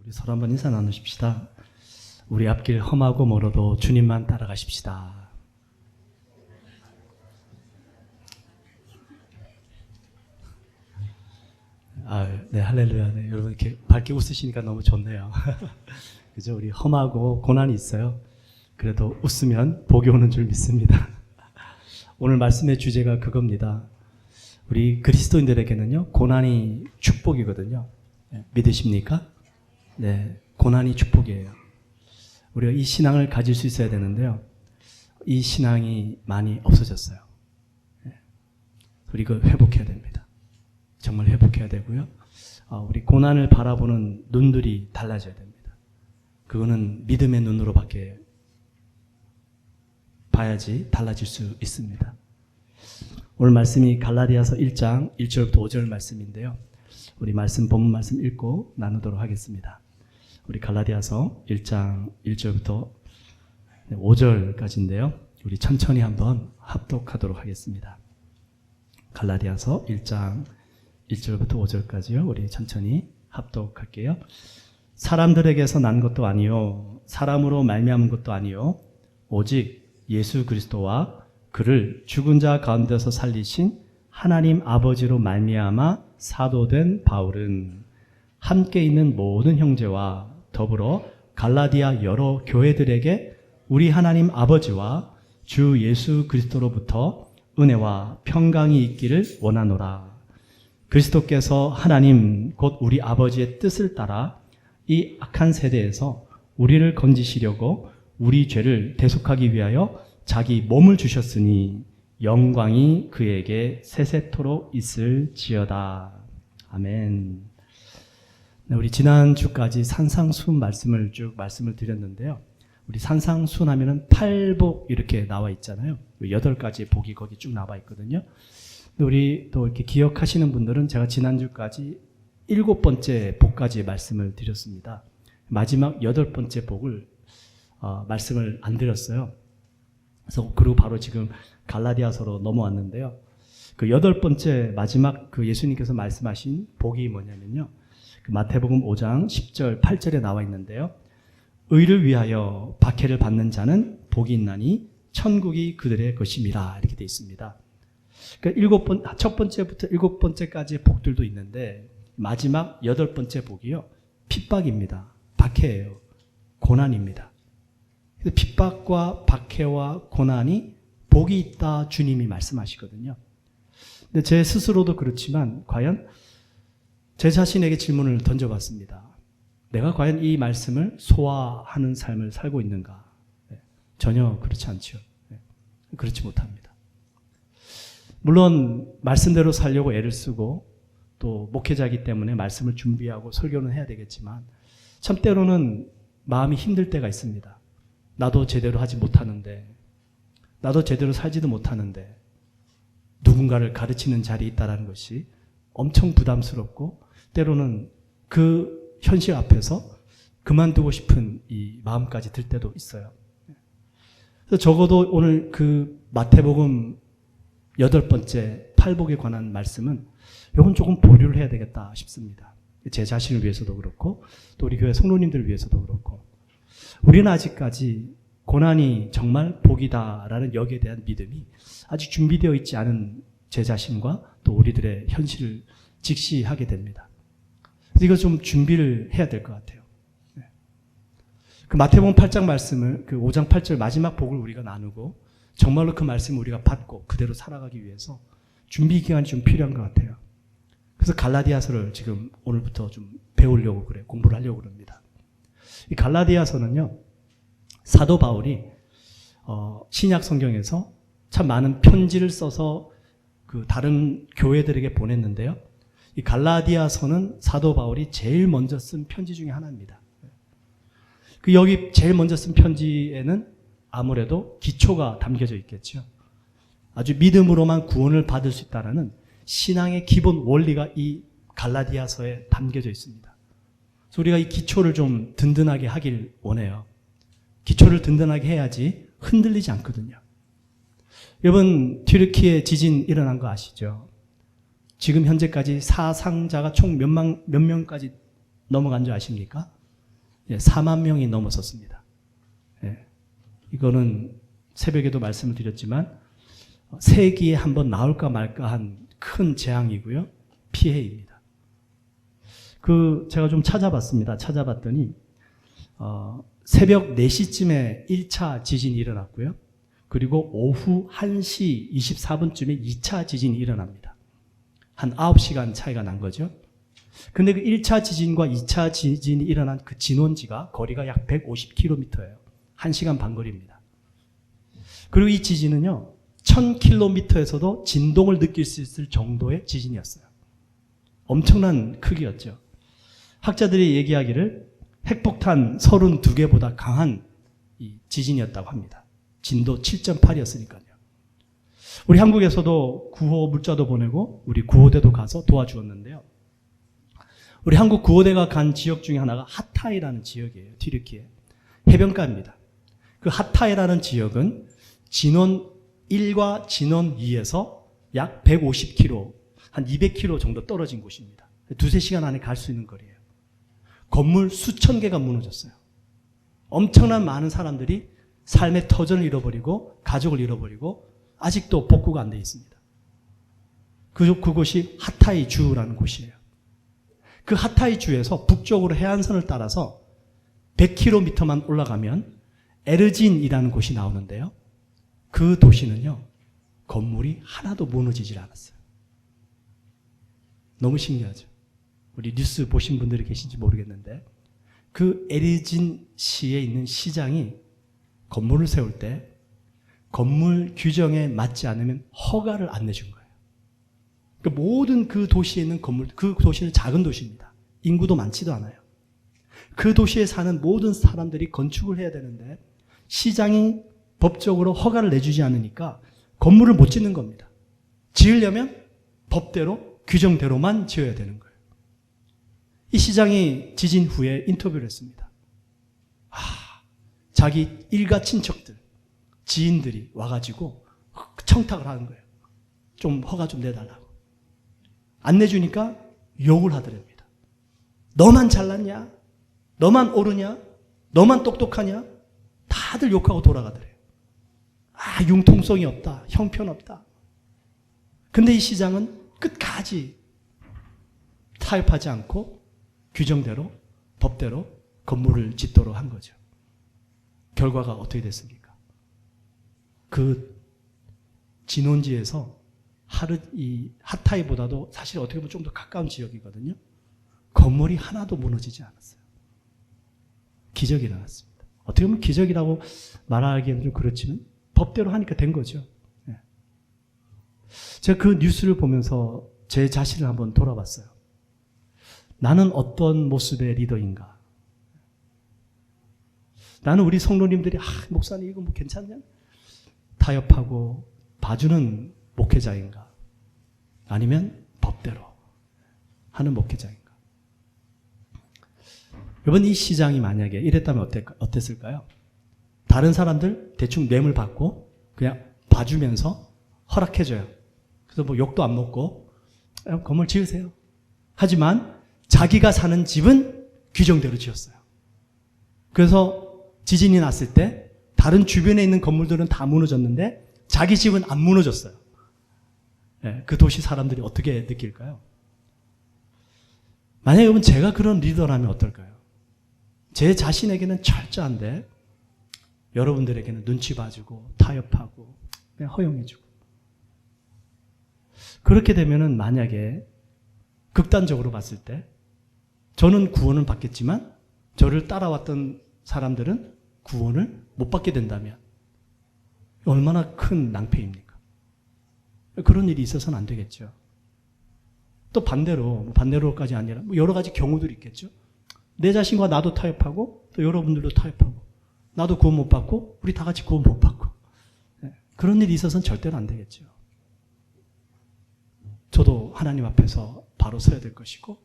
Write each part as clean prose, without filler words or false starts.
우리 서로 한번 인사 나누십시다. 우리 앞길 험하고 멀어도 주님만 따라가십시다. 네, 할렐루야. 네, 여러분 이렇게 밝게 웃으시니까 너무 좋네요. 그죠? 우리 험하고 고난이 있어요. 그래도 웃으면 복이 오는 줄 믿습니다. 오늘 말씀의 주제가 그겁니다. 우리 그리스도인들에게는요, 고난이 축복이거든요. 네, 믿으십니까? 네, 고난이 축복이에요. 우리가 이 신앙을 가질 수 있어야 되는데요. 이 신앙이 많이 없어졌어요. 네, 우리 이거 회복해야 됩니다. 정말 회복해야 되고요. 우리 고난을 바라보는 눈들이 달라져야 됩니다. 그거는 믿음의 눈으로밖에 봐야지 달라질 수 있습니다. 오늘 말씀이 갈라디아서 1장 1절부터 5절 말씀인데요. 우리 본문 말씀 읽고 나누도록 하겠습니다. 우리 갈라디아서 1장 1절부터 5절까지인데요. 우리 천천히 한번 합독하도록 하겠습니다. 갈라디아서 1장 1절부터 5절까지요. 우리 천천히 합독할게요. 사람들에게서 난 것도 아니요, 사람으로 말미암은 것도 아니요, 오직 예수 그리스도와 그를 죽은 자 가운데서 살리신 하나님 아버지로 말미암아 사도된 바울은 함께 있는 모든 형제와 더불어 갈라디아 여러 교회들에게 우리 하나님 아버지와 주 예수 그리스도로부터 은혜와 평강이 있기를 원하노라. 그리스도께서 하나님 곧 우리 아버지의 뜻을 따라 이 악한 세대에서 우리를 건지시려고 우리 죄를 대속하기 위하여 자기 몸을 주셨으니 영광이 그에게 세세토록 있을지어다. 아멘. 네, 우리 지난주까지 산상수훈 말씀을 쭉 말씀을 드렸는데요. 우리 산상수훈 하면은 8복 이렇게 나와 있잖아요. 8가지의 복이 거기 쭉 나와 있거든요. 우리 또 이렇게 기억하시는 분들은 제가 지난주까지 7번째 복까지 말씀을 드렸습니다. 마지막 8번째 복을 말씀을 안 드렸어요. 그래서 그리고 바로 지금 갈라디아서로 넘어왔는데요. 그 8번째 마지막 그 예수님께서 말씀하신 복이 뭐냐면요. 그 마태복음 5장 10절 8절에 나와 있는데요. 의를 위하여 박해를 받는 자는 복이 있나니 천국이 그들의 것임이라 이렇게 되어 있습니다. 그러니까 첫 번째부터 7번째까지의 복들도 있는데 마지막 8번째 복이요. 핍박입니다. 박해예요. 고난입니다. 핍박과 박해와 고난이 복이 있다 주님이 말씀하시거든요. 근데 제 스스로도 그렇지만 과연 제 자신에게 질문을 던져봤습니다. 내가 과연 이 말씀을 소화하는 삶을 살고 있는가? 네, 전혀 그렇지 않죠. 네, 그렇지 못합니다. 물론 말씀대로 살려고 애를 쓰고 또 목회자이기 때문에 말씀을 준비하고 설교는 해야 되겠지만 참 때로는 마음이 힘들 때가 있습니다. 나도 제대로 하지 못하는데, 나도 제대로 살지도 못하는데 누군가를 가르치는 자리에 있다는 것이 엄청 부담스럽고 때로는 그 현실 앞에서 그만두고 싶은 이 마음까지 들 때도 있어요. 그래서 적어도 오늘 그 마태복음 8번째 8복에 관한 말씀은 이건 조금 보류를 해야 되겠다 싶습니다. 제 자신을 위해서도 그렇고 또 우리 교회 성도님들을 위해서도 그렇고 우리는 아직까지 고난이 정말 복이다라는 여기에 대한 믿음이 아직 준비되어 있지 않은 제 자신과 또 우리들의 현실을 직시하게 됩니다. 그래서 이거 좀 준비를 해야 될 것 같아요. 그 마태복음 8장 말씀을 그 5장 8절 마지막 복을 우리가 나누고 정말로 그 말씀을 우리가 받고 그대로 살아가기 위해서 준비 기간이 좀 필요한 것 같아요. 그래서 갈라디아서를 지금 오늘부터 좀 배우려고 그래요. 공부를 하려고 그럽니다. 이 갈라디아서는요, 사도 바울이 신약 성경에서 참 많은 편지를 써서 그 다른 교회들에게 보냈는데요. 이 갈라디아서는 사도 바울이 제일 먼저 쓴 편지 중에 하나입니다. 그 여기 제일 먼저 쓴 편지에는 아무래도 기초가 담겨져 있겠죠. 아주 믿음으로만 구원을 받을 수 있다는 신앙의 기본 원리가 이 갈라디아서에 담겨져 있습니다. 그래서 우리가 이 기초를 좀 든든하게 하길 원해요. 기초를 든든하게 해야지 흔들리지 않거든요. 여러분, 튀르키예 지진 일어난 거 아시죠? 지금 현재까지 사상자가 총 몇 명까지 넘어간 줄 아십니까? 4만 명이 넘어섰습니다. 예, 이거는 새벽에도 말씀을 드렸지만 세기에 한번 나올까 말까 한 큰 재앙이고요. 피해입니다. 제가 좀 찾아봤습니다. 찾아봤더니 새벽 4시쯤에 1차 지진이 일어났고요. 그리고 오후 1시 24분쯤에 2차 지진이 일어납니다. 한 9시간 차이가 난 거죠. 근데 그 1차 지진과 2차 지진이 일어난 그 진원지가 거리가 약 150km예요. 1시간 반 거리입니다. 그리고 이 지진은요, 1000km에서도 진동을 느낄 수 있을 정도의 지진이었어요. 엄청난 크기였죠. 학자들이 얘기하기를 핵폭탄 32개보다 강한 이 지진이었다고 합니다. 진도 7.8이었으니까요. 우리 한국에서도 구호 물자도 보내고 우리 구호대도 가서 도와주었는데요. 우리 한국 구호대가 간 지역 중에 하나가 하타이라는 지역이에요. 튀르키예. 해변가입니다. 그 하타이라는 지역은 진원 1과 진원 2에서 약 150km, 한 200km 정도 떨어진 곳입니다. 2-3시간 안에 갈 수 있는 거리예요. 건물 수천 개가 무너졌어요. 엄청난 많은 사람들이 삶의 터전을 잃어버리고 가족을 잃어버리고 아직도 복구가 안 돼 있습니다. 그곳이 하타이 주라는 곳이에요. 그 하타이 주에서 북쪽으로 해안선을 따라서 100km만 올라가면 에르진이라는 곳이 나오는데요. 그 도시는요, 건물이 하나도 무너지질 않았어요. 너무 신기하죠. 우리 뉴스 보신 분들이 계신지 모르겠는데 그 에르진시에 있는 시장이 건물을 세울 때 건물 규정에 맞지 않으면 허가를 안 내준 거예요. 그러니까 모든 그 도시에 있는 건물, 그 도시는 작은 도시입니다. 인구도 많지도 않아요. 그 도시에 사는 모든 사람들이 건축을 해야 되는데 시장이 법적으로 허가를 내주지 않으니까 건물을 못 짓는 겁니다. 지으려면 법대로 규정대로만 지어야 되는 거예요. 이 시장이 지진 후에 인터뷰를 했습니다. 자기 일가 친척들, 지인들이 와가지고 청탁을 하는 거예요. 좀 허가 좀 내달라고. 안 내주니까 욕을 하더랍니다. 너만 잘났냐? 너만 옳으냐? 너만 똑똑하냐? 다들 욕하고 돌아가더래요. 융통성이 없다. 형편없다. 근데 이 시장은 끝까지 타협하지 않고 규정대로 법대로 건물을 짓도록 한 거죠. 결과가 어떻게 됐습니까? 그 진원지에서 이 하타이보다도 사실 어떻게 보면 좀 더 가까운 지역이거든요. 건물이 하나도 무너지지 않았어요. 기적이 일어났습니다. 어떻게 보면 기적이라고 말하기에는 좀 그렇지만 법대로 하니까 된 거죠. 네. 제가 그 뉴스를 보면서 제 자신을 한번 돌아봤어요. 나는 어떤 모습의 리더인가? 나는 우리 성도님들이 목사님 이거 뭐 괜찮냐? 타협하고 봐주는 목회자인가? 아니면 법대로 하는 목회자인가? 여러분, 이 시장이 만약에 이랬다면 어땠을까요? 다른 사람들 대충 뇌물 받고 그냥 봐주면서 허락해줘요. 그래서 뭐 욕도 안 먹고 건물 지으세요. 하지만 자기가 사는 집은 규정대로 지었어요. 그래서 지진이 났을 때 다른 주변에 있는 건물들은 다 무너졌는데 자기 집은 안 무너졌어요. 네, 그 도시 사람들이 어떻게 느낄까요? 만약에 여러분 제가 그런 리더라면 어떨까요? 제 자신에게는 철저한데 여러분들에게는 눈치 봐주고 타협하고 그냥 허용해주고. 그렇게 되면은 만약에 극단적으로 봤을 때 저는 구원을 받겠지만 저를 따라왔던 사람들은 구원을 못 받게 된다면 얼마나 큰 낭패입니까? 그런 일이 있어서는 안 되겠죠. 또 반대로까지 아니라 여러 가지 경우들이 있겠죠. 내 자신과 나도 타협하고 또 여러분들도 타협하고 나도 구원 못 받고 우리 다 같이 구원 못 받고 그런 일이 있어서는 절대로 안 되겠죠. 저도 하나님 앞에서 바로 서야 될 것이고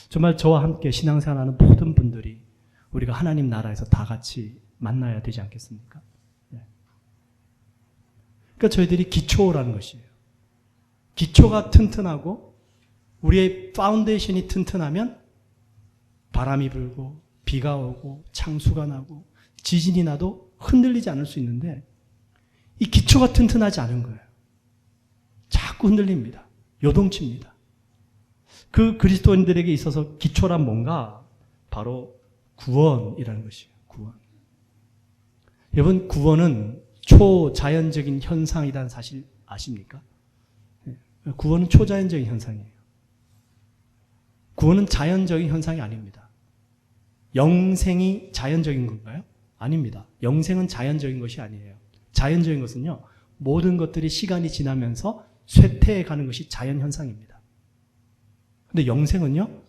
정말 저와 함께 신앙생활하는 모든 분들이 우리가 하나님 나라에서 다 같이 만나야 되지 않겠습니까? 그러니까 저희들이 기초라는 것이에요. 기초가 튼튼하고 우리의 파운데이션이 튼튼하면 바람이 불고 비가 오고 창수가 나고 지진이 나도 흔들리지 않을 수 있는데 이 기초가 튼튼하지 않은 거예요. 자꾸 흔들립니다. 요동칩니다. 그 그리스도인들에게 있어서 기초란 뭔가? 바로 구원이라는 것이에요. 구원. 여러분, 구원은 초자연적인 현상이라는 사실 아십니까? 구원은 초자연적인 현상이에요. 구원은 자연적인 현상이 아닙니다. 영생이 자연적인 건가요? 아닙니다. 영생은 자연적인 것이 아니에요. 자연적인 것은요, 모든 것들이 시간이 지나면서 쇠퇴해 가는 것이 자연 현상입니다. 근데 영생은요,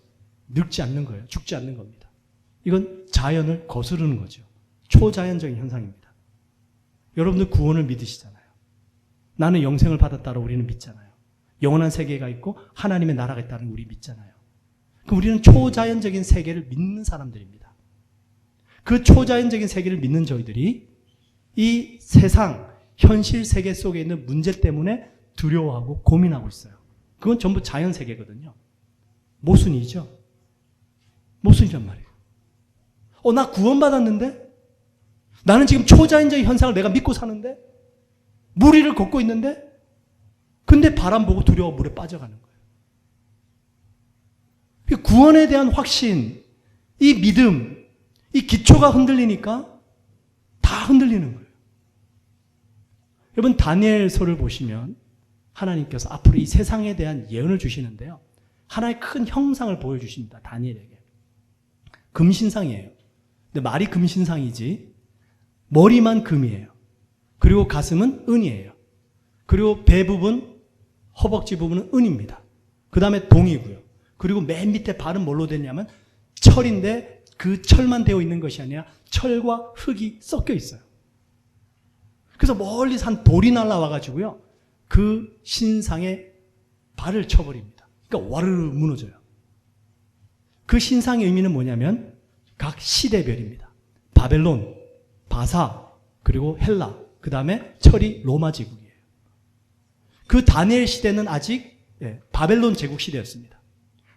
늙지 않는 거예요. 죽지 않는 겁니다. 이건 자연을 거스르는 거죠. 초자연적인 현상입니다. 여러분들 구원을 믿으시잖아요. 나는 영생을 받았다고 우리는 믿잖아요. 영원한 세계가 있고 하나님의 나라가 있다는 우리 믿잖아요. 그럼 우리는 초자연적인 세계를 믿는 사람들입니다. 그 초자연적인 세계를 믿는 저희들이 이 세상, 현실 세계 속에 있는 문제 때문에 두려워하고 고민하고 있어요. 그건 전부 자연 세계거든요. 모순이죠. 모순이란 말이에요. 나 구원받았는데? 나는 지금 초자연적인 현상을 내가 믿고 사는데? 물 위를 걷고 있는데? 근데 바람 보고 두려워 물에 빠져가는 거예요. 구원에 대한 확신, 이 믿음, 이 기초가 흔들리니까 다 흔들리는 거예요. 여러분, 다니엘서를 보시면 하나님께서 앞으로 이 세상에 대한 예언을 주시는데요. 하나의 큰 형상을 보여주십니다. 다니엘에게. 금신상이에요. 근데 말이 금신상이지 머리만 금이에요. 그리고 가슴은 은이에요. 그리고 배 부분, 허벅지 부분은 은입니다. 그 다음에 동이고요. 그리고 맨 밑에 발은 뭘로 되냐면 철인데 그 철만 되어 있는 것이 아니라 철과 흙이 섞여 있어요. 그래서 멀리서 한 돌이 날라와가지고요. 그 신상에 발을 쳐버립니다. 그러니까 와르르 무너져요. 그 신상의 의미는 뭐냐면 각 시대별입니다. 바벨론, 바사, 그리고 헬라, 그 다음에 철이 로마 제국이에요. 그 다니엘 시대는 아직 바벨론 제국 시대였습니다.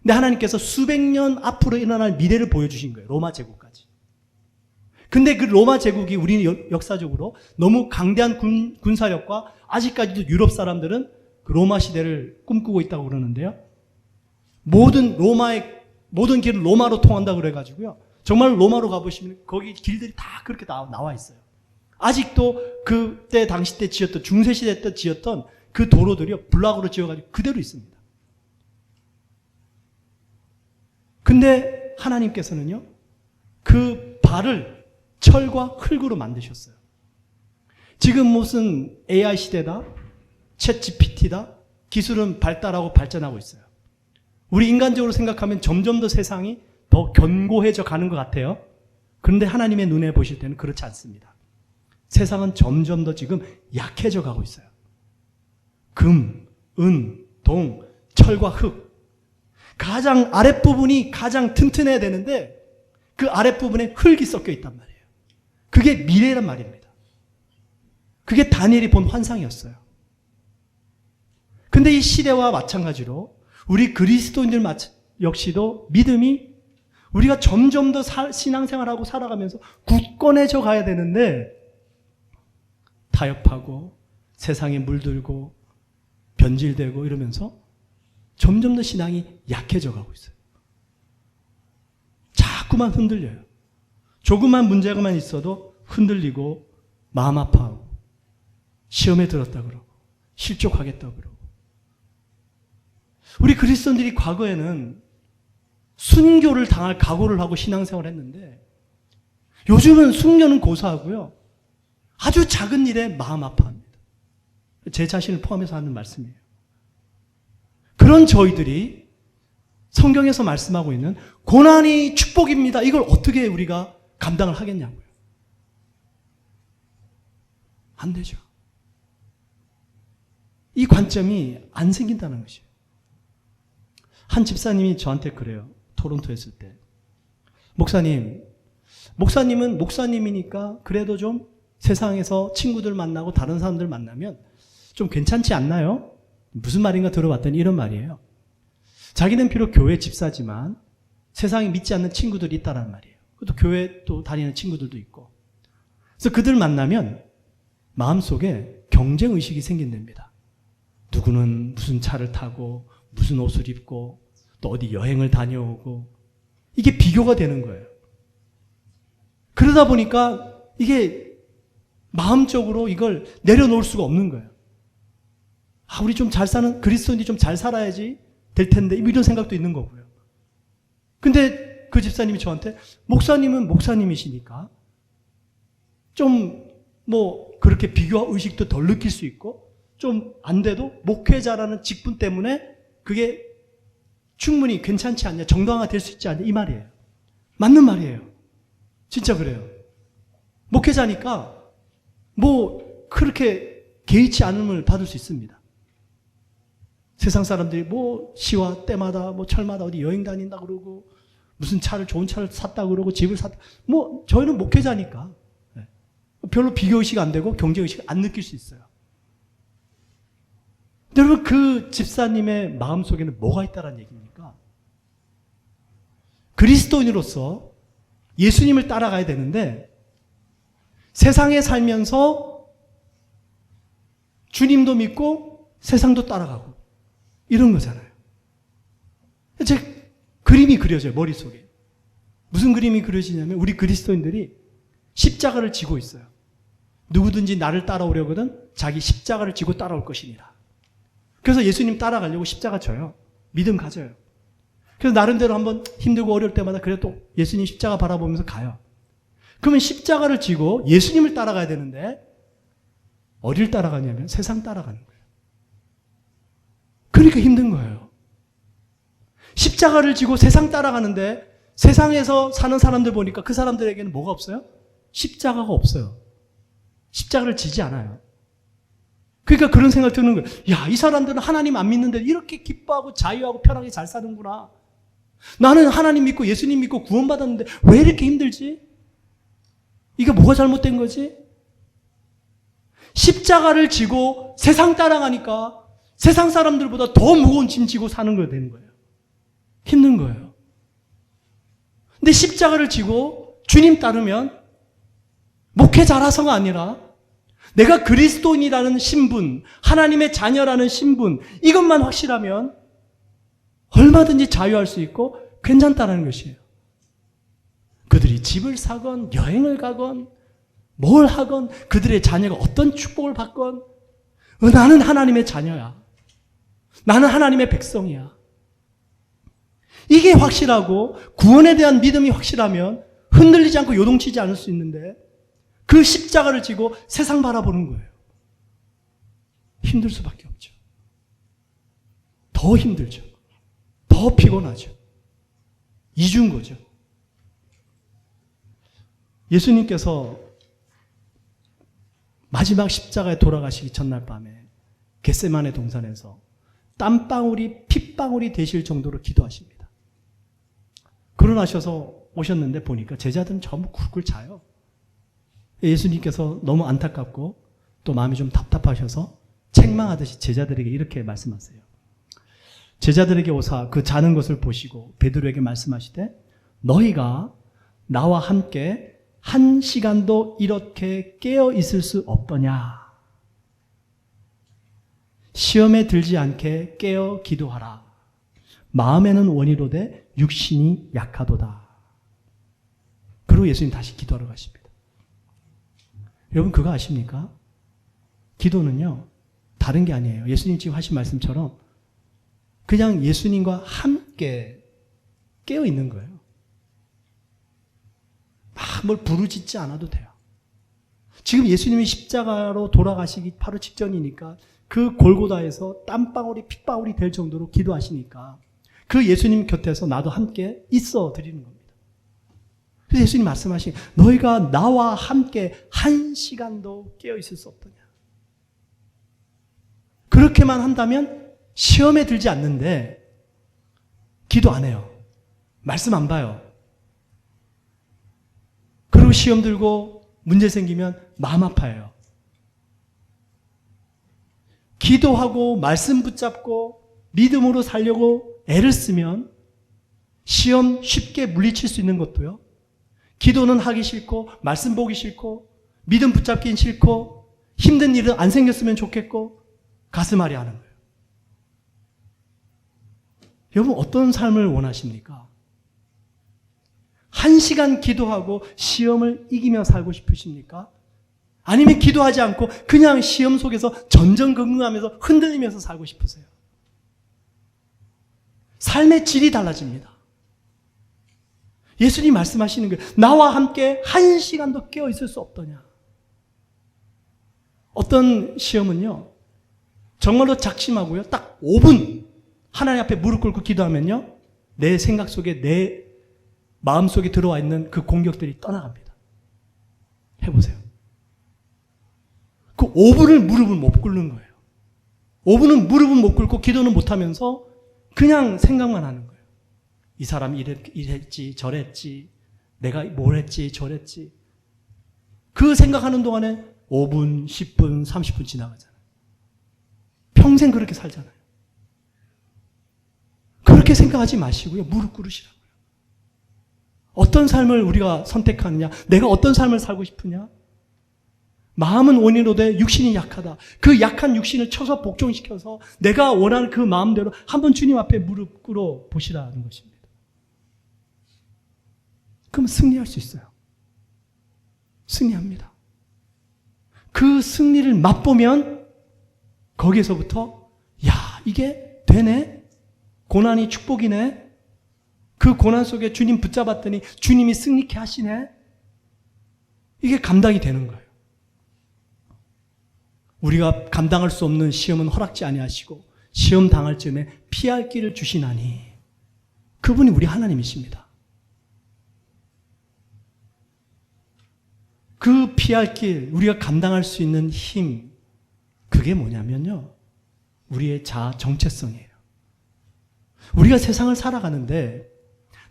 근데 하나님께서 수백 년 앞으로 일어날 미래를 보여주신 거예요. 로마 제국까지. 근데 그 로마 제국이 우리는 역사적으로 너무 강대한 군사력과 아직까지도 유럽 사람들은 그 로마 시대를 꿈꾸고 있다고 그러는데요. 모든 길은 로마로 통한다고 그래가지고요. 정말 로마로 가보시면 거기 길들이 다 그렇게 나와 있어요. 아직도 그때 당시 때 지었던, 중세시대 때 지었던 그 도로들이요. 블락으로 지어가지고 그대로 있습니다. 근데 하나님께서는요. 그 발을 철과 흙으로 만드셨어요. 지금 무슨 AI 시대다, 챗 GPT다, 기술은 발달하고 발전하고 있어요. 우리 인간적으로 생각하면 점점 더 세상이 더 견고해져 가는 것 같아요. 그런데 하나님의 눈에 보실 때는 그렇지 않습니다. 세상은 점점 더 지금 약해져 가고 있어요. 금, 은, 동, 철과 흙. 가장 아랫부분이 가장 튼튼해야 되는데 그 아랫부분에 흙이 섞여 있단 말이에요. 그게 미래란 말입니다. 그게 다니엘이 본 환상이었어요. 근데 이 시대와 마찬가지로 우리 그리스도인들 역시도 믿음이 우리가 점점 더 신앙생활하고 살아가면서 굳건해져 가야 되는데 타협하고 세상에 물들고 변질되고 이러면서 점점 더 신앙이 약해져 가고 있어요. 자꾸만 흔들려요. 조그만 문제가만 있어도 흔들리고 마음 아파하고 시험에 들었다 그러고 실족하겠다 그러고. 우리 그리스도인들이 과거에는 순교를 당할 각오를 하고 신앙생활을 했는데 요즘은 순교는 고사하고요. 아주 작은 일에 마음 아파합니다. 제 자신을 포함해서 하는 말씀이에요. 그런 저희들이 성경에서 말씀하고 있는 고난이 축복입니다. 이걸 어떻게 우리가 감당을 하겠냐고요. 안 되죠. 이 관점이 안 생긴다는 것이에요. 한 집사님이 저한테 그래요. 토론토에 있을 때. 목사님은 목사님이니까 그래도 좀 세상에서 친구들 만나고 다른 사람들 만나면 좀 괜찮지 않나요? 무슨 말인가 들어봤더니 이런 말이에요. 자기는 비록 교회 집사지만 세상에 믿지 않는 친구들이 있다는 말이에요. 또 교회 또 다니는 친구들도 있고. 그래서 그들 만나면 마음속에 경쟁의식이 생긴답니다. 누구는 무슨 차를 타고 무슨 옷을 입고 또 어디 여행을 다녀오고 이게 비교가 되는 거예요. 그러다 보니까 이게 마음적으로 이걸 내려놓을 수가 없는 거예요. 우리 좀 잘 사는 그리스도인이 좀 잘 살아야지 될 텐데 이런 생각도 있는 거고요. 근데 그 집사님이 저한테 목사님은 목사님이시니까 좀 뭐 그렇게 비교 의식도 덜 느낄 수 있고 좀 안 돼도 목회자라는 직분 때문에 그게 충분히 괜찮지 않냐, 정당화 될 수 있지 않냐 이 말이에요. 맞는 말이에요. 진짜 그래요. 목회자니까 뭐 그렇게 개의치 않음을 받을 수 있습니다. 세상 사람들이 뭐 시와 때마다 뭐 철마다 어디 여행 다닌다 그러고 무슨 차를 좋은 차를 샀다 그러고 집을 샀다 뭐 저희는 목회자니까 별로 비교의식 안 되고 경쟁의식 안 느낄 수 있어요. 여러분 그 집사님의 마음속에는 뭐가 있다는 얘기입니까? 그리스도인으로서 예수님을 따라가야 되는데 세상에 살면서 주님도 믿고 세상도 따라가고 이런 거잖아요. 제 그림이 그려져요, 머릿속에. 무슨 그림이 그려지냐면 우리 그리스도인들이 십자가를 지고 있어요. 누구든지 나를 따라오려거든 자기 십자가를 지고 따라올 것이니라. 그래서 예수님 따라가려고 십자가 져요. 믿음 가져요. 그래서 나름대로 한번 힘들고 어려울 때마다 그래 또 예수님 십자가 바라보면서 가요. 그러면 십자가를 지고 예수님을 따라가야 되는데 어딜 따라가냐면 세상 따라가는 거예요. 그러니까 힘든 거예요. 십자가를 지고 세상 따라가는데 세상에서 사는 사람들 보니까 그 사람들에게는 뭐가 없어요? 십자가가 없어요. 십자가를 지지 않아요. 그러니까 그런 생각 드는 거예요. 야, 이 사람들은 하나님 안 믿는데 이렇게 기뻐하고 자유하고 편하게 잘 사는구나. 나는 하나님 믿고 예수님 믿고 구원받았는데 왜 이렇게 힘들지? 이게 뭐가 잘못된 거지? 십자가를 지고 세상 따라가니까 세상 사람들보다 더 무거운 짐 지고 사는 거 되는 거예요. 힘든 거예요. 근데 십자가를 지고 주님 따르면 목회자라서가 아니라 내가 그리스도인이라는 신분, 하나님의 자녀라는 신분, 이것만 확실하면 얼마든지 자유할 수 있고 괜찮다는 것이에요. 그들이 집을 사건, 여행을 가건, 뭘 하건, 그들의 자녀가 어떤 축복을 받건, 나는 하나님의 자녀야. 나는 하나님의 백성이야. 이게 확실하고 구원에 대한 믿음이 확실하면 흔들리지 않고 요동치지 않을 수 있는데 그 십자가를 지고 세상 바라보는 거예요. 힘들 수밖에 없죠. 더 힘들죠. 더 피곤하죠. 이준 거죠. 예수님께서 마지막 십자가에 돌아가시기 전날 밤에 겟세마네 동산에서 땀방울이 핏방울이 되실 정도로 기도하십니다. 그러나셔서 오셨는데 보니까 제자들은 전부 굴굴 자요. 예수님께서 너무 안타깝고 또 마음이 좀 답답하셔서 책망하듯이 제자들에게 이렇게 말씀하세요. 제자들에게 오사 그 자는 것을 보시고 베드로에게 말씀하시되 너희가 나와 함께 한 시간도 이렇게 깨어 있을 수 없더냐. 시험에 들지 않게 깨어 기도하라. 마음에는 원이로되 육신이 약하도다. 그리고 예수님 다시 기도하러 가십니다. 여러분 그거 아십니까? 기도는요 다른 게 아니에요. 예수님 지금 하신 말씀처럼 그냥 예수님과 함께 깨어 있는 거예요. 막 뭘 부르짖지 않아도 돼요. 지금 예수님이 십자가로 돌아가시기 바로 직전이니까 그 골고다에서 땀방울이 핏방울이 될 정도로 기도하시니까 그 예수님 곁에서 나도 함께 있어 드리는 겁니다. 그래서 예수님 말씀하신 너희가 나와 함께 한 시간도 깨어 있을 수 없더냐. 그렇게만 한다면 시험에 들지 않는데 기도 안 해요. 말씀 안 봐요. 그리고 시험 들고 문제 생기면 마음 아파해요. 기도하고 말씀 붙잡고 믿음으로 살려고 애를 쓰면 시험 쉽게 물리칠 수 있는 것도요. 기도는 하기 싫고, 말씀 보기 싫고, 믿음 붙잡긴 싫고, 힘든 일은 안 생겼으면 좋겠고, 가슴앓이 하는 거예요. 여러분, 어떤 삶을 원하십니까? 1시간 기도하고 시험을 이기며 살고 싶으십니까? 아니면 기도하지 않고 그냥 시험 속에서 전전긍긍하면서 흔들리면서 살고 싶으세요? 삶의 질이 달라집니다. 예수님이 말씀하시는 거예요. 나와 함께 1시간도 깨어 있을 수 없더냐. 어떤 시험은요, 정말로 작심하고요, 딱 5분 하나님 앞에 무릎 꿇고 기도하면요, 내 생각 속에, 내 마음 속에 들어와 있는 그 공격들이 떠나갑니다. 해보세요. 그 5분을 무릎을 못 꿇는 거예요. 5분은 무릎은 못 꿇고 기도는 못하면서 그냥 생각만 하는 거예요. 이 사람이 이랬지 저랬지, 내가 뭘 했지 저랬지. 그 생각하는 동안에 5분, 10분, 30분 지나가잖아요. 평생 그렇게 살잖아요. 그렇게 생각하지 마시고요, 무릎 꿇으시라고요. 어떤 삶을 우리가 선택하느냐, 내가 어떤 삶을 살고 싶으냐. 마음은 온유로되 육신이 약하다. 그 약한 육신을 쳐서 복종시켜서 내가 원하는 그 마음대로 한번 주님 앞에 무릎 꿇어 보시라는 것입니다. 그럼 승리할 수 있어요. 승리합니다. 그 승리를 맛보면 거기에서부터 야, 이게 되네? 고난이 축복이네? 그 고난 속에 주님 붙잡았더니 주님이 승리케 하시네? 이게 감당이 되는 거예요. 우리가 감당할 수 없는 시험은 허락지 아니하시고 시험 당할 즈음에 피할 길을 주시나니 그분이 우리 하나님이십니다. 그 피할 길, 우리가 감당할 수 있는 힘, 그게 뭐냐면요, 우리의 자아 정체성이에요. 우리가 세상을 살아가는데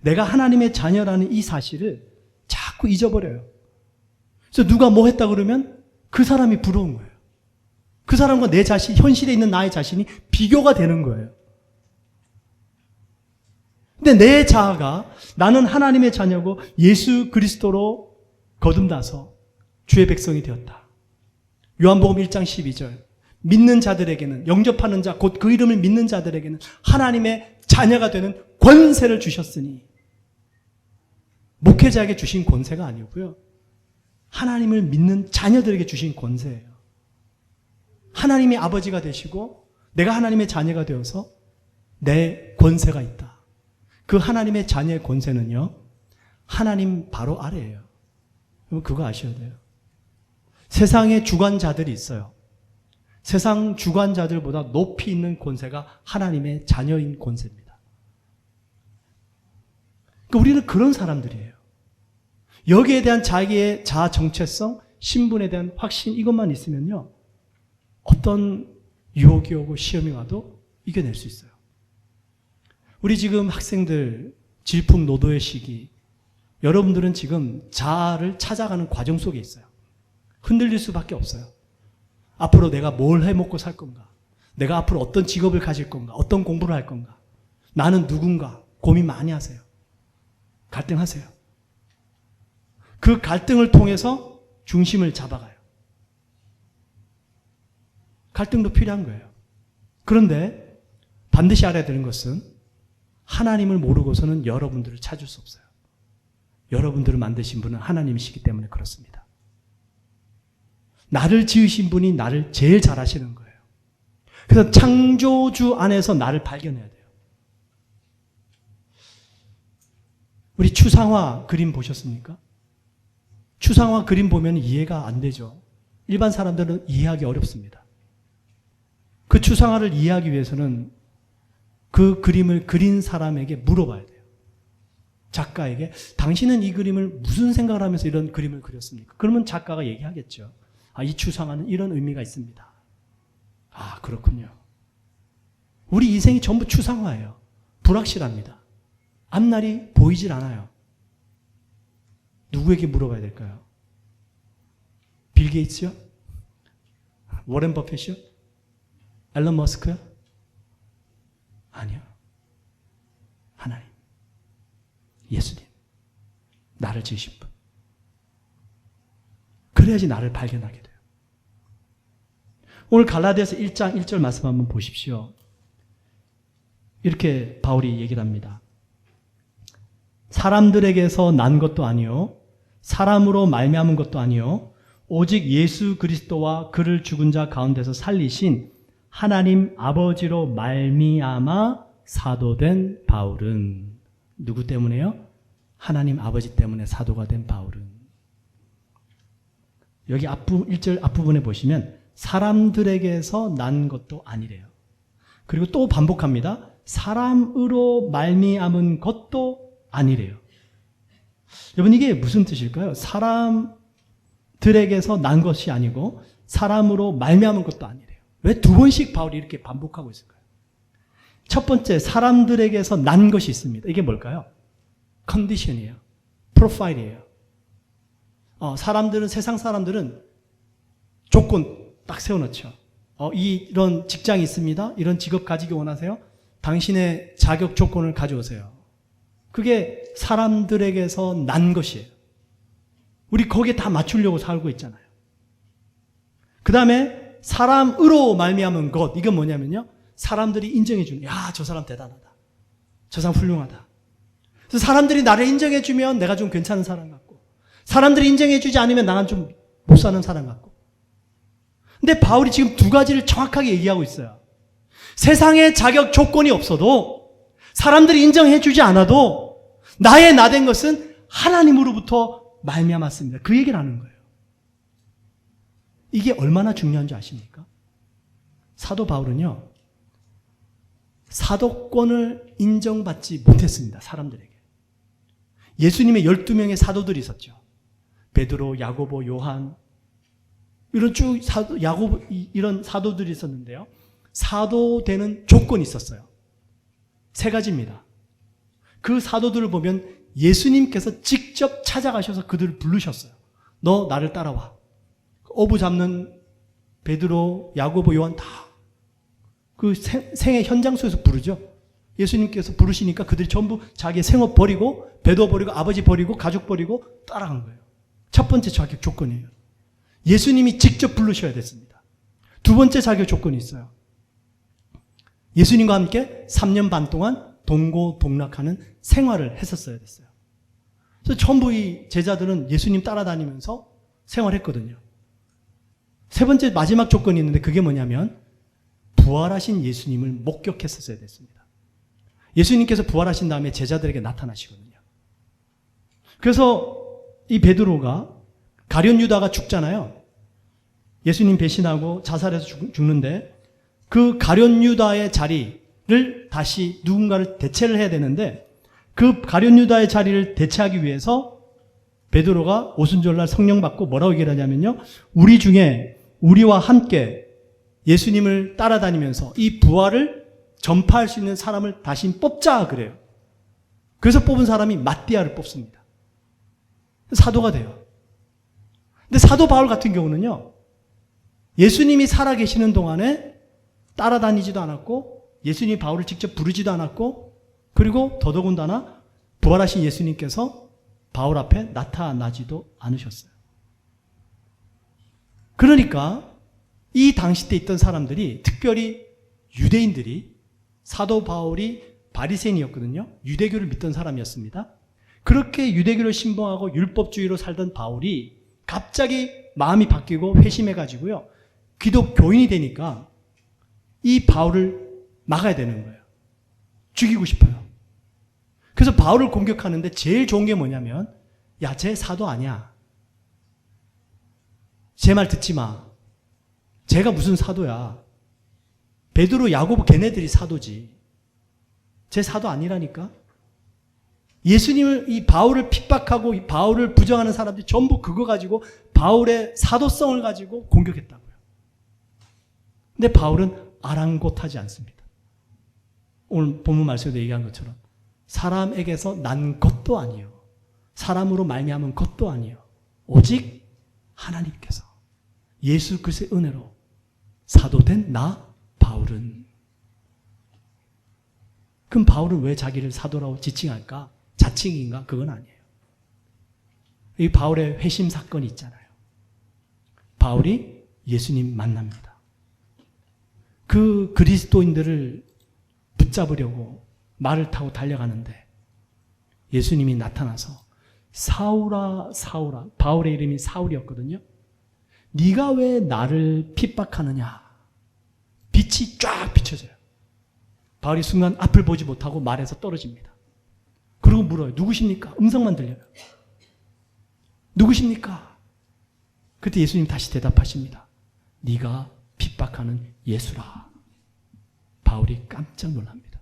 내가 하나님의 자녀라는 이 사실을 자꾸 잊어버려요. 그래서 누가 뭐 했다 그러면 그 사람이 부러운 거예요. 그 사람과 내 자신, 현실에 있는 나의 자신이 비교가 되는 거예요. 근데 내 자아가 나는 하나님의 자녀고 예수 그리스도로 거듭나서 주의 백성이 되었다. 요한복음 1장 12절. 믿는 자들에게는, 영접하는 자, 곧 그 이름을 믿는 자들에게는 하나님의 자녀가 되는 권세를 주셨으니, 목회자에게 주신 권세가 아니고요, 하나님을 믿는 자녀들에게 주신 권세예요. 하나님이 아버지가 되시고 내가 하나님의 자녀가 되어서 내 권세가 있다. 그 하나님의 자녀의 권세는요, 하나님 바로 아래예요. 여러분 그거 아셔야 돼요. 세상에 주관자들이 있어요. 세상 주관자들보다 높이 있는 권세가 하나님의 자녀인 권세입니다. 그러니까 우리는 그런 사람들이에요. 여기에 대한 자기의 자아 정체성, 신분에 대한 확신, 이것만 있으면요, 어떤 유혹이 오고 시험이 와도 이겨낼 수 있어요. 우리 지금 학생들 질풍노도의 시기, 여러분들은 지금 자아를 찾아가는 과정 속에 있어요. 흔들릴 수밖에 없어요. 앞으로 내가 뭘 해먹고 살 건가? 내가 앞으로 어떤 직업을 가질 건가? 어떤 공부를 할 건가? 나는 누군가? 고민 많이 하세요. 갈등하세요. 그 갈등을 통해서 중심을 잡아가요. 갈등도 필요한 거예요. 그런데 반드시 알아야 되는 것은 하나님을 모르고서는 여러분들을 찾을 수 없어요. 여러분들을 만드신 분은 하나님이시기 때문에 그렇습니다. 나를 지으신 분이 나를 제일 잘 아시는 거예요. 그래서 창조주 안에서 나를 발견해야 돼요. 우리 추상화 그림 보셨습니까? 추상화 그림 보면 이해가 안 되죠. 일반 사람들은 이해하기 어렵습니다. 그 추상화를 이해하기 위해서는 그 그림을 그린 사람에게 물어봐야 돼요. 작가에게 당신은 이 그림을 무슨 생각을 하면서 이런 그림을 그렸습니까? 그러면 작가가 얘기하겠죠. 아, 이 추상화는 이런 의미가 있습니다. 아, 그렇군요. 우리 인생이 전부 추상화예요. 불확실합니다. 앞날이 보이질 않아요. 누구에게 물어봐야 될까요? 빌 게이츠요? 워렌 버핏이요? 앨런 머스크요? 아니요. 하나님. 예수님. 나를 지으신 분. 그래야지 나를 발견하게 돼요. 오늘 갈라디아서 1장 1절 말씀 한번 보십시오. 이렇게 바울이 얘기를 합니다. 사람들에게서 난 것도 아니요 사람으로 말미암은 것도 아니요 오직 예수 그리스도와 그를 죽은 자 가운데서 살리신 하나님 아버지로 말미암아 사도된 바울은 누구 때문에요? 하나님 아버지 때문에 사도가 된 바울은. 여기 1절 앞부분에 보시면 사람들에게서 난 것도 아니래요. 그리고 또 반복합니다. 사람으로 말미암은 것도 아니래요. 여러분 이게 무슨 뜻일까요? 사람들에게서 난 것이 아니고 사람으로 말미암은 것도 아니래요. 왜 두 번씩 바울이 이렇게 반복하고 있을까요? 첫 번째 사람들에게서 난 것이 있습니다. 이게 뭘까요? 컨디션이에요. 프로파일이에요. 세상 사람들은 조건 딱 세워놓죠. 이런 직장이 있습니다. 이런 직업 가지기 원하세요? 당신의 자격 조건을 가져오세요. 그게 사람들에게서 난 것이에요. 우리 거기에 다 맞추려고 살고 있잖아요. 그 다음에 사람으로 말미암은 것, 이건 뭐냐면요. 사람들이 인정해 주는, 야, 저 사람 대단하다. 저 사람 훌륭하다. 그래서 사람들이 나를 인정해 주면 내가 좀 괜찮은 사람 같고, 사람들이 인정해 주지 않으면 나는 좀 못 사는 사람 같고. 근데 바울이 지금 두 가지를 정확하게 얘기하고 있어요. 세상에 자격 조건이 없어도, 사람들이 인정해 주지 않아도 나의 나 된 것은 하나님으로부터 말미암았습니다. 그 얘기를 하는 거예요. 이게 얼마나 중요한 줄 아십니까? 사도 바울은요, 사도권을 인정받지 못했습니다. 사람들에게. 예수님의 12명의 사도들이 있었죠. 베드로, 야고보, 요한, 이런 쭉 이런 사도들이 있었는데요. 사도 되는 조건이 있었어요. 세 가지입니다. 그 사도들을 보면 예수님께서 직접 찾아가셔서 그들을 부르셨어요. 너 나를 따라와. 어부 잡는 베드로, 야고보, 요한 다 그 생애 현장소에서 부르죠. 예수님께서 부르시니까 그들이 전부 자기의 생업 버리고, 배도 버리고, 아버지 버리고, 가족 버리고 따라간 거예요. 첫 번째 자격 조건이에요. 예수님이 직접 부르셔야 됐습니다. 두 번째 자격 조건이 있어요. 예수님과 함께 3년 반 동안 동고동락하는 생활을 했었어야 됐어요. 그래서 전부 이 제자들은 예수님 따라다니면서 생활했거든요. 세 번째 마지막 조건이 있는데 그게 뭐냐면 부활하신 예수님을 목격했었어야 됐습니다. 예수님께서 부활하신 다음에 제자들에게 나타나시거든요. 그래서 이 베드로가 가룟 유다가 죽잖아요. 예수님 배신하고 자살해서 죽는데 그 가룟 유다의 자리를 다시 누군가를 대체를 해야 되는데 그 가룟 유다의 자리를 대체하기 위해서 베드로가 오순절날 성령 받고 뭐라고 얘기를 하냐면요. 우리 중에 우리와 함께 예수님을 따라다니면서 이 부활을 전파할 수 있는 사람을 다시 뽑자 그래요. 그래서 뽑은 사람이 마띠아를 뽑습니다. 사도가 돼요. 근데 사도 바울 같은 경우는요. 예수님이 살아계시는 동안에 따라다니지도 않았고 예수님이 바울을 직접 부르지도 않았고 그리고 더더군다나 부활하신 예수님께서 바울 앞에 나타나지도 않으셨어요. 그러니까 이 당시 때 있던 사람들이 특별히 유대인들이 사도 바울이 바리새인이었거든요. 유대교를 믿던 사람이었습니다. 그렇게 유대교를 신봉하고 율법주의로 살던 바울이 갑자기 마음이 바뀌고 회심해가지고요. 기독교인이 되니까 이 바울을 막아야 되는 거예요. 죽이고 싶어요. 그래서 바울을 공격하는데 제일 좋은 게 뭐냐면 야, 쟤 사도 아니야. 제 말 듣지 마. 쟤가 무슨 사도야. 베드로, 야고보 걔네들이 사도지. 쟤 사도 아니라니까. 예수님을 이 바울을 핍박하고 이 바울을 부정하는 사람들이 전부 그거 가지고 바울의 사도성을 가지고 공격했다고요. 근데 바울은 아랑곳하지 않습니다. 오늘 본문 말씀에도 얘기한 것처럼 사람에게서 난 것도 아니요. 사람으로 말미암은 것도 아니요. 오직 하나님께서 예수 그리스도의 은혜로 사도된 나 바울은. 그럼 바울은 왜 자기를 사도라고 지칭할까? 자칭인가? 그건 아니에요. 이 바울의 회심 사건이 있잖아요. 바울이 예수님 만납니다. 그 그리스도인들을 붙잡으려고 말을 타고 달려가는데 예수님이 나타나서 사울아 사울아, 바울의 이름이 사울이었거든요. 네가 왜 나를 핍박하느냐. 빛이 쫙 비춰져요. 바울이 순간 앞을 보지 못하고 말에서 떨어집니다. 그리고 물어요. 누구십니까? 음성만 들려요. 누구십니까? 그때 예수님 다시 대답하십니다. 네가 핍박하는 예수라. 바울이 깜짝 놀랍니다.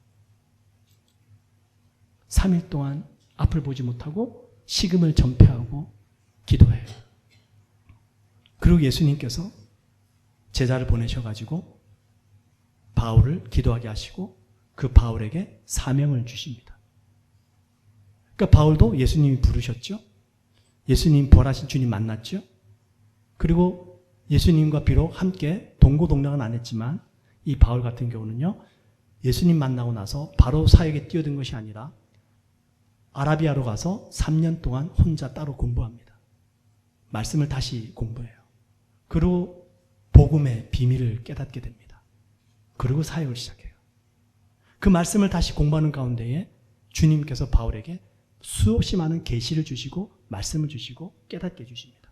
3일 동안 앞을 보지 못하고 식음을 전폐하고 기도해요. 그리고 예수님께서 제자를 보내셔가지고 바울을 기도하게 하시고 그 바울에게 사명을 주십니다. 그러니까 바울도 예수님이 부르셨죠. 예수님 부활하신 주님 만났죠. 그리고 예수님과 비록 함께 동고동락은 안 했지만 이 바울 같은 경우는요. 예수님 만나고 나서 바로 사역에 뛰어든 것이 아니라 아라비아로 가서 3년 동안 혼자 따로 공부합니다. 말씀을 다시 공부해요. 그리고 복음의 비밀을 깨닫게 됩니다. 그리고 사역을 시작해요. 그 말씀을 다시 공부하는 가운데에 주님께서 바울에게 수없이 많은 계시를 주시고 말씀을 주시고 깨닫게 해주십니다.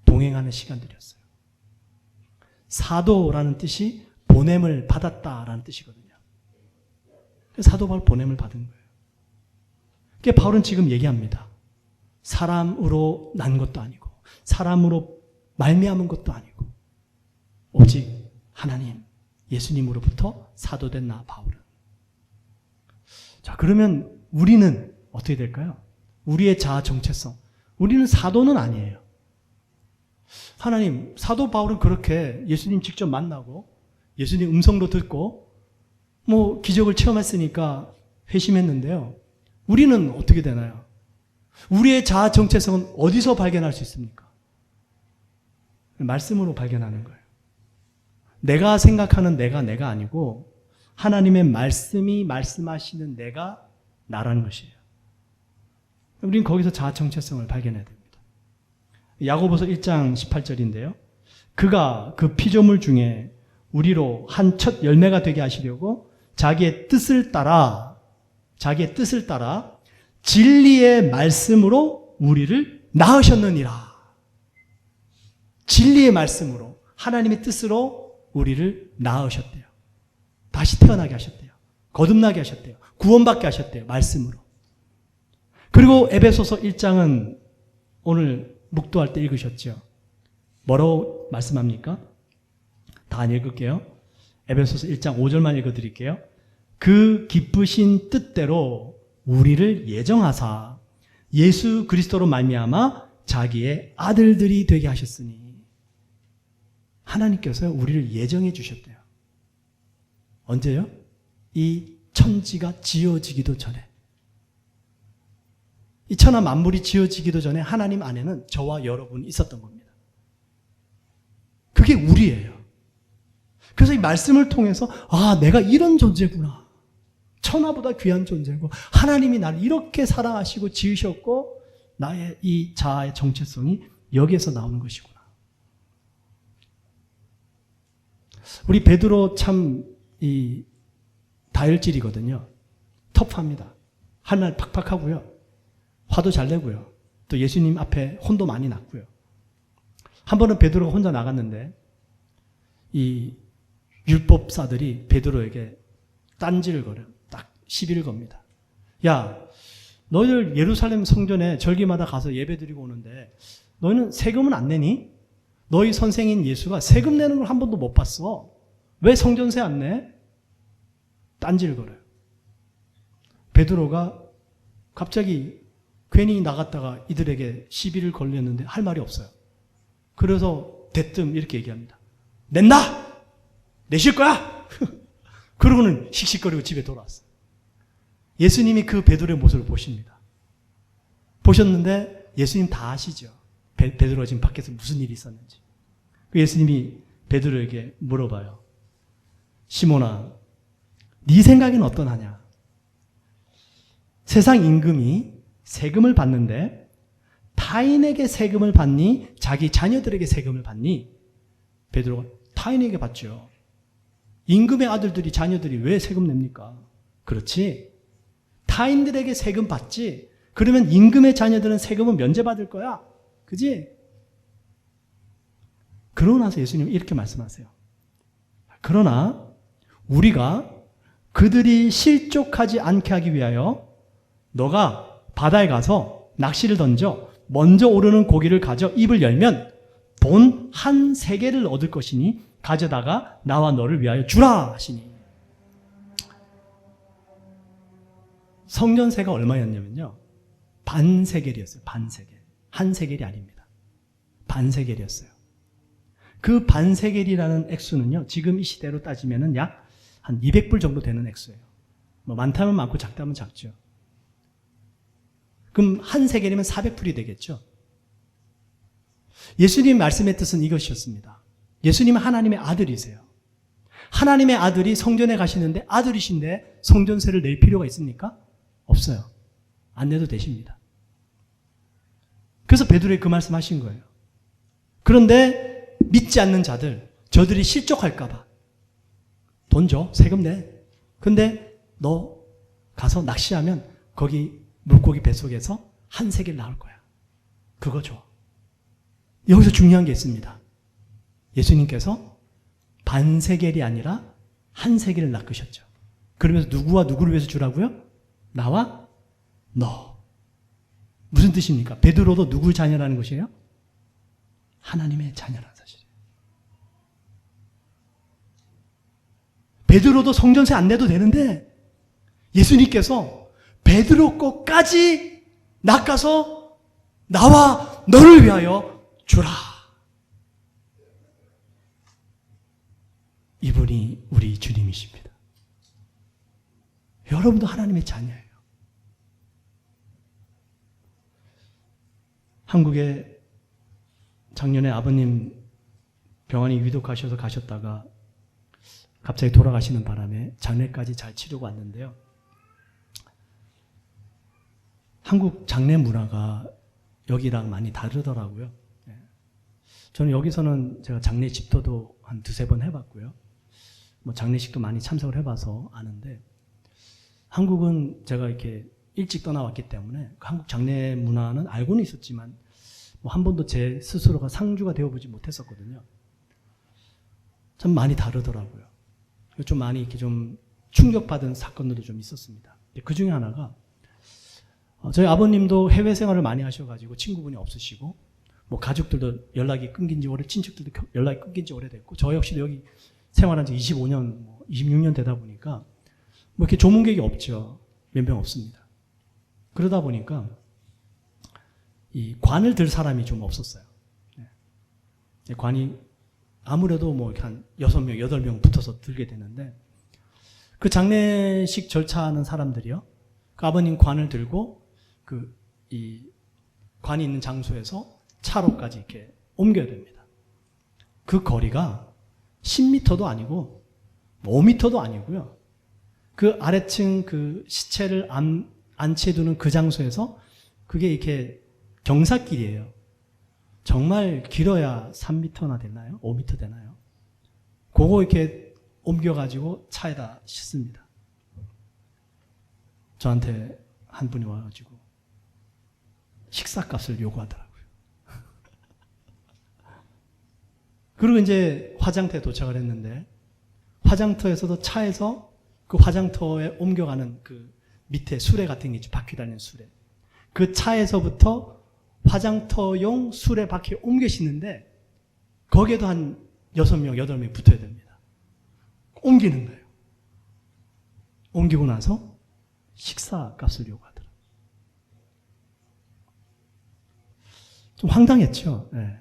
동행하는 시간들이었어요. 사도라는 뜻이 보냄을 받았다라는 뜻이거든요. 사도 바울 보냄을 받은 거예요. 그러니까 바울은 지금 얘기합니다. 사람으로 난 것도 아니고 사람으로 말미암은 것도 아니고 오직 하나님 예수님으로부터 사도된 나 바울은. 자, 그러면 우리는 어떻게 될까요? 우리의 자아 정체성. 우리는 사도는 아니에요. 하나님, 사도 바울은 그렇게 예수님 직접 만나고 예수님 음성도 듣고 기적을 체험했으니까 회심했는데요. 우리는 어떻게 되나요? 우리의 자아 정체성은 어디서 발견할 수 있습니까? 말씀으로 발견하는 거예요. 내가 생각하는 내가 아니고 하나님의 말씀이 말씀하시는 내가 나라는 것이에요. 우리는 거기서 자아 정체성을 발견해야 됩니다. 야고보서 1장 18절인데요. 그가 그 피조물 중에 우리로 한 첫 열매가 되게 하시려고 자기의 뜻을 따라 진리의 말씀으로 우리를 낳으셨느니라. 진리의 말씀으로 하나님의 뜻으로 우리를 낳으셨대요. 다시 태어나게 하셨대요. 거듭나게 하셨대요. 구원받게 하셨대요. 말씀으로. 그리고 에베소서 1장은 오늘 묵도할 때 읽으셨죠? 뭐라고 말씀합니까? 다 안 읽을게요. 에베소서 1장 5절만 읽어드릴게요. 그 기쁘신 뜻대로 우리를 예정하사 예수 그리스도로 말미암아 자기의 아들들이 되게 하셨으니 하나님께서 우리를 예정해 주셨대요. 언제요? 이 천지가 지어지기도 전에. 이 천하 만물이 지어지기도 전에 하나님 안에는 저와 여러분이 있었던 겁니다. 그게 우리예요. 그래서 이 말씀을 통해서 내가 이런 존재구나. 천하보다 귀한 존재고 하나님이 나를 이렇게 사랑하시고 지으셨고 나의 이 자아의 정체성이 여기에서 나오는 것이구나. 우리 베드로 참 이 다혈질이거든요. 터프합니다. 할 말 팍팍하고요. 화도 잘 내고요. 또 예수님 앞에 혼도 많이 났고요. 한 번은 베드로가 혼자 나갔는데 이 율법사들이 베드로에게 딴지를 걸어요. 딱 시비를 겁니다. 야, 너희들 예루살렘 성전에 절기마다 가서 예배드리고 오는데 너희는 세금은 안 내니? 너희 선생인 예수가 세금 내는 걸 한 번도 못 봤어. 왜 성전세 안 내? 딴지를 걸어요. 베드로가 갑자기 괜히 나갔다가 이들에게 시비를 걸렸는데 할 말이 없어요. 그래서 대뜸 이렇게 얘기합니다. 낸다! 내실 거야! 그러고는 씩씩거리고 집에 돌아왔어요. 예수님이 그 베드로의 모습을 보십니다. 보셨는데 예수님 다 아시죠. 베드로가 지금 밖에서 무슨 일이 있었는지. 예수님이 베드로에게 물어봐요. 시몬아, 네 생각에는 어떠하냐? 세상 임금이 세금을 받는데 타인에게 세금을 받니? 자기 자녀들에게 세금을 받니? 베드로가 타인에게 받죠. 임금의 아들들이 자녀들이 왜 세금 냅니까? 그렇지. 타인들에게 세금 받지. 그러면 임금의 자녀들은 세금은 면제받을 거야. 그지? 그러고 나서 예수님은 이렇게 말씀하세요. 그러나 우리가 그들이 실족하지 않게 하기 위하여 너가 바다에 가서 낚시를 던져 먼저 오르는 고기를 가져 입을 열면 돈 한 세겔을 얻을 것이니 가져다가 나와 너를 위하여 주라 하시니. 성전세가 얼마였냐면요. 반 세겔이었어요. 반 세겔. 한 세겔이 아닙니다. 반 세겔이었어요. 그 반 세겔이라는 액수는요. 지금 이 시대로 따지면은 약 한 200불 정도 되는 액수예요. 뭐 많다면 많고 작다면 작죠. 그럼 한 세겔이면 400불이 되겠죠. 예수님 말씀의 뜻은 이것이었습니다. 예수님은 하나님의 아들이세요. 하나님의 아들이 성전에 가시는데 아들이신데 성전세를 낼 필요가 있습니까? 없어요. 안 내도 되십니다. 그래서 베드로에 그 말씀 하신 거예요. 그런데 믿지 않는 자들, 저들이 실족할까 봐 돈 줘, 세금 내. 근데 너 가서 낚시하면 거기 물고기 뱃속에서 한 세겔 나올 거야. 그거 줘. 여기서 중요한 게 있습니다. 예수님께서 반 세겔이 아니라 한 세겔을 낚으셨죠. 그러면서 누구와 누구를 위해서 주라고요? 나와 너. 무슨 뜻입니까? 베드로도 누구의 자녀라는 것이에요? 하나님의 자녀라는 사실이에요. 베드로도 성전세 안 내도 되는데 예수님께서 베드로 것까지 낚아서 나와 너를 위하여 주라. 이분이 우리 주님이십니다. 여러분도 하나님의 자녀예요. 한국에 작년에 아버님 병원이 위독하셔서 가셨다가 갑자기 돌아가시는 바람에 장례까지 잘 치르고 왔는데요. 한국 장례 문화가 여기랑 많이 다르더라고요. 저는 여기서는 제가 장례 집도도 한 두세 번 해봤고요. 뭐 장례식도 많이 참석을 해봐서 아는데 한국은 제가 이렇게 일찍 떠나왔기 때문에 한국 장례 문화는 알고는 있었지만 뭐 한 번도 제 스스로가 상주가 되어보지 못했었거든요. 참 많이 다르더라고요. 좀 많이 이렇게 좀 충격받은 사건들도 좀 있었습니다. 그 중에 하나가 저희 아버님도 해외 생활을 많이 하셔가지고 친구분이 없으시고 뭐 가족들도 연락이 끊긴 지 오래, 친척들도 연락이 끊긴 지 오래됐고 저 역시도 여기 생활한 지 25년, 26년 되다 보니까 뭐 이렇게 조문객이 없죠. 몇 명 없습니다. 그러다 보니까 이 관을 들 사람이 좀 없었어요. 관이 아무래도 뭐 한 6명, 8명 붙어서 들게 되는데 그 장례식 절차하는 사람들이요. 그 아버님 관을 들고 이 관이 있는 장소에서 차로까지 이렇게 옮겨야 됩니다. 그 거리가 10m도 아니고 5m도 아니고요. 그 아래층 그 시체를 안치해두는 그 장소에서 그게 이렇게 경사길이에요. 정말 길어야 3m나 되나요? 5m 되나요? 그거 이렇게 옮겨가지고 차에다 싣습니다. 저한테 한 분이 와가지고 식사값을 요구하더라고요. 그리고 이제 화장터에 도착을 했는데 화장터에서도 차에서 그 화장터에 옮겨가는 그 밑에 수레 같은 게 있죠. 바퀴 달린 수레. 그 차에서부터 화장터용 수레 바퀴에 옮겨 싣는데 거기에도 한 6명, 8명 붙어야 됩니다. 옮기는 거예요. 옮기고 나서 식사값을 요구하더라고요. 좀 황당했죠. 네.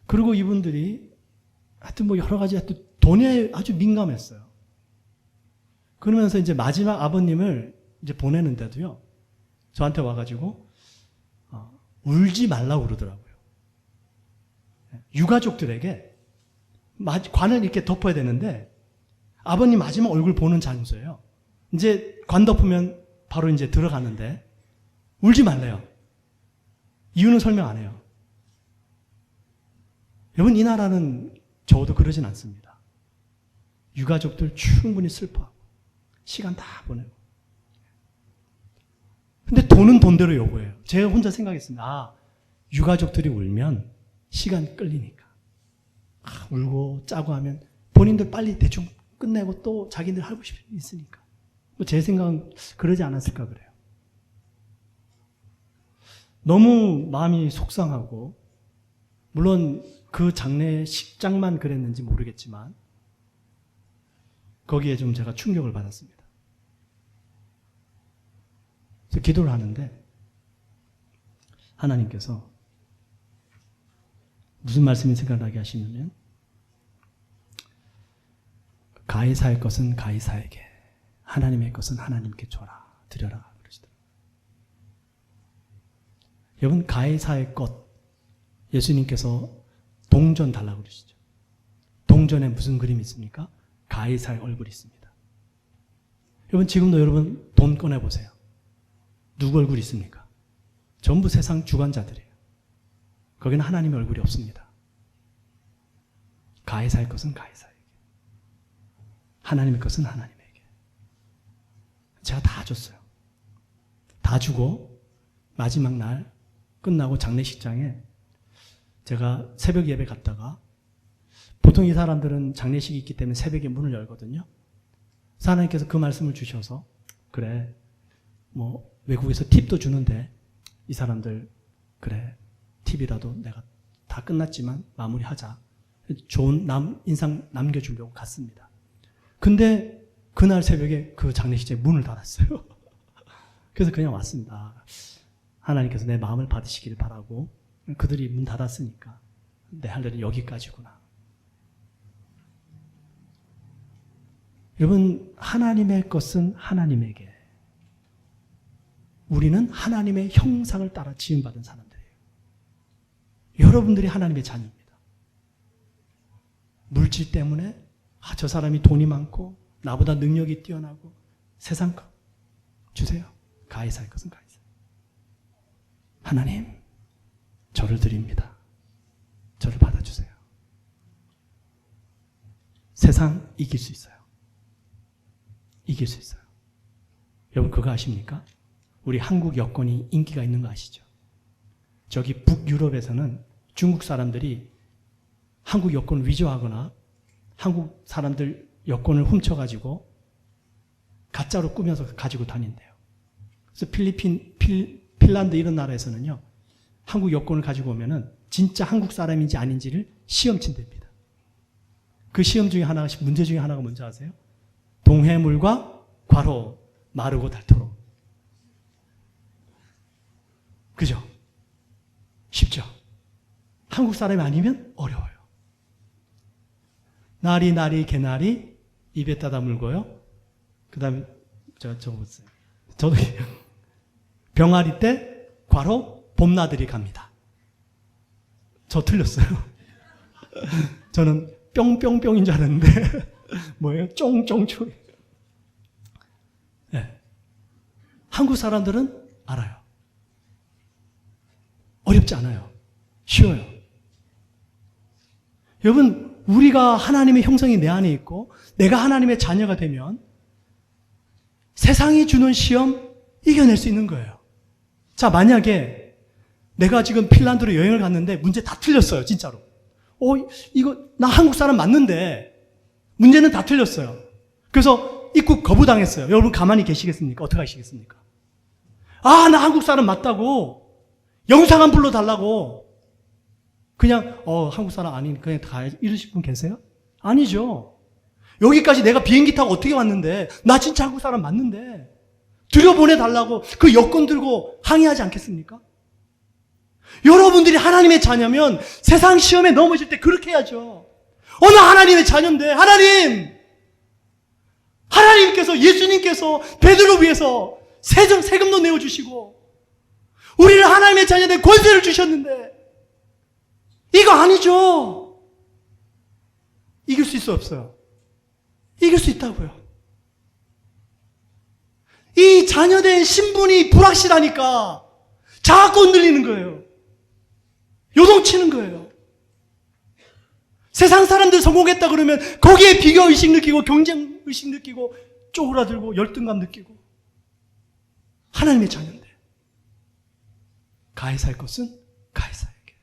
그리고 이분들이 하여튼 뭐 여러 가지 하여튼 돈에 아주 민감했어요. 그러면서 이제 마지막 아버님을 이제 보내는데도요. 저한테 와가지고 울지 말라고 그러더라고요. 유가족들에게 관을 이렇게 덮어야 되는데 아버님 마지막 얼굴 보는 장소예요. 이제 관 덮으면 바로 이제 들어가는데 울지 말래요. 이유는 설명 안 해요. 여러분, 이 나라는 적어도 그러진 않습니다. 유가족들 충분히 슬퍼하고 시간 다 보내고. 근데 돈은 돈대로 요구해요. 제가 혼자 생각했습니다. 아, 유가족들이 울면 시간 끌리니까. 울고 짜고 하면 본인들 빨리 대충 끝내고 또 자기들 하고 싶은 게 있으니까. 제 생각은 그러지 않았을까 그래요. 너무 마음이 속상하고, 물론 그 장례식장만 그랬는지 모르겠지만 거기에 좀 제가 충격을 받았습니다. 그래서 기도를 하는데 하나님께서 무슨 말씀이 생각나게 하시냐면, 가이사의 것은 가이사에게, 하나님의 것은 하나님께 줘라, 드려라 그러시더라고요. 여러분, 가이사의 것, 예수님께서 동전 달라고 그러시죠. 동전에 무슨 그림이 있습니까? 가이사의 얼굴이 있습니다. 여러분, 지금도 여러분 돈 꺼내보세요. 누구 얼굴이 있습니까? 전부 세상 주관자들이에요. 거기는 하나님의 얼굴이 없습니다. 가이사의 것은 가이사에게, 하나님의 것은 하나님에게. 제가 다 줬어요. 다 주고 마지막 날 끝나고 장례식장에 제가 새벽 예배 갔다가, 보통 이 사람들은 장례식이 있기 때문에 새벽에 문을 열거든요. 하나님께서 그 말씀을 주셔서, 그래, 뭐 외국에서 팁도 주는데 이 사람들, 그래, 팁이라도 내가 다 끝났지만 마무리하자. 좋은 인상 남겨주려고 갔습니다. 근데 그날 새벽에 그 장례식장에 문을 닫았어요. 그래서 그냥 왔습니다. 하나님께서 내 마음을 받으시기를 바라고, 그들이 문 닫았으니까 내 할 일은 여기까지구나. 여러분, 하나님의 것은 하나님에게, 우리는 하나님의 형상을 따라 지음받은 사람들이에요. 여러분들이 하나님의 자녀입니다. 물질 때문에 저 사람이 돈이 많고 나보다 능력이 뛰어나고 세상 것 주세요. 가이사의 것은 가이사. 하나님, 저를 드립니다. 저를 받아주세요. 세상 이길 수 있어요. 이길 수 있어요. 여러분, 그거 아십니까? 우리 한국 여권이 인기가 있는 거 아시죠? 저기 북유럽에서는 중국 사람들이 한국 여권을 위조하거나 한국 사람들 여권을 훔쳐가지고 가짜로 꾸며서 가지고 다닌대요. 그래서 핀란드 이런 나라에서는요, 한국 여권을 가지고 오면은 진짜 한국 사람인지 아닌지를 시험 친답니다. 그 시험 중에 하나가, 문제 중에 하나가 뭔지 아세요? 동해물과 괄호 마르고 닳도록. 그죠? 쉽죠? 한국 사람이 아니면 어려워요. 나리 개나리 입에 따다 물고요. 그 다음에 저거 보세요. 저도 병아리 때 괄호 봄나들이 갑니다. 저 틀렸어요. 저는 뿅뿅뿅인 줄 알았는데 뭐예요? 쫑쫑쫑. 네. 한국 사람들은 알아요. 어렵지 않아요. 쉬워요. 여러분, 우리가 하나님의 형성이 내 안에 있고 내가 하나님의 자녀가 되면 세상이 주는 시험 이겨낼 수 있는 거예요. 자, 만약에 내가 지금 핀란드로 여행을 갔는데 문제 다 틀렸어요. 진짜로. 이거 나 한국 사람 맞는데 문제는 다 틀렸어요. 그래서 입국 거부당했어요. 여러분 가만히 계시겠습니까? 어떻게 하시겠습니까? 아, 나 한국 사람 맞다고 영상 안 불러달라고 그냥 한국 사람 아닌 그냥 다 이러실 분 계세요? 아니죠. 여기까지 내가 비행기 타고 어떻게 왔는데 나 진짜 한국 사람 맞는데 들여보내달라고 그 여권 들고 항의하지 않겠습니까? 여러분들이 하나님의 자녀면 세상 시험에 넘어질 때 그렇게 해야죠. 나 하나님의 자녀인데 하나님께서 예수님께서 베드로 위해서 세금도 내어주시고 우리를 하나님의 자녀된 권세를 주셨는데 이거 아니죠. 이길 수 있어 없어요? 이길 수 있다고요. 이 자녀된 신분이 불확실하니까 자꾸 흔들리는 거예요. 요동치는 거예요. 세상 사람들 성공했다 그러면 거기에 비교의식 느끼고 경쟁의식 느끼고 쪼그라들고 열등감 느끼고 하나님의 자녀인데 가해살 것은 가해사에게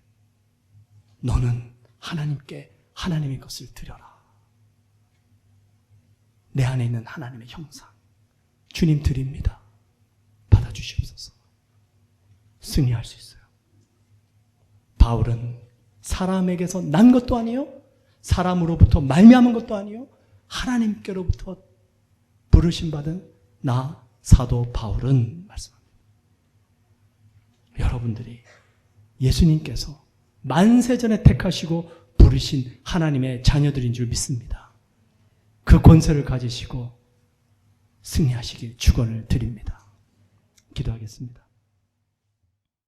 너는 하나님께 하나님의 것을 드려라. 내 안에 있는 하나님의 형상 주님 드립니다. 받아주시옵소서. 승리할 수 있어요. 바울은 사람에게서 난 것도 아니요 사람으로부터 말미암은 것도 아니요 하나님께로부터 부르심 받은 나 사도 바울은 말씀합니다. 여러분들이 예수님께서 만세전에 택하시고 부르신 하나님의 자녀들인 줄 믿습니다. 그 권세를 가지시고 승리하시길 축원을 드립니다. 기도하겠습니다.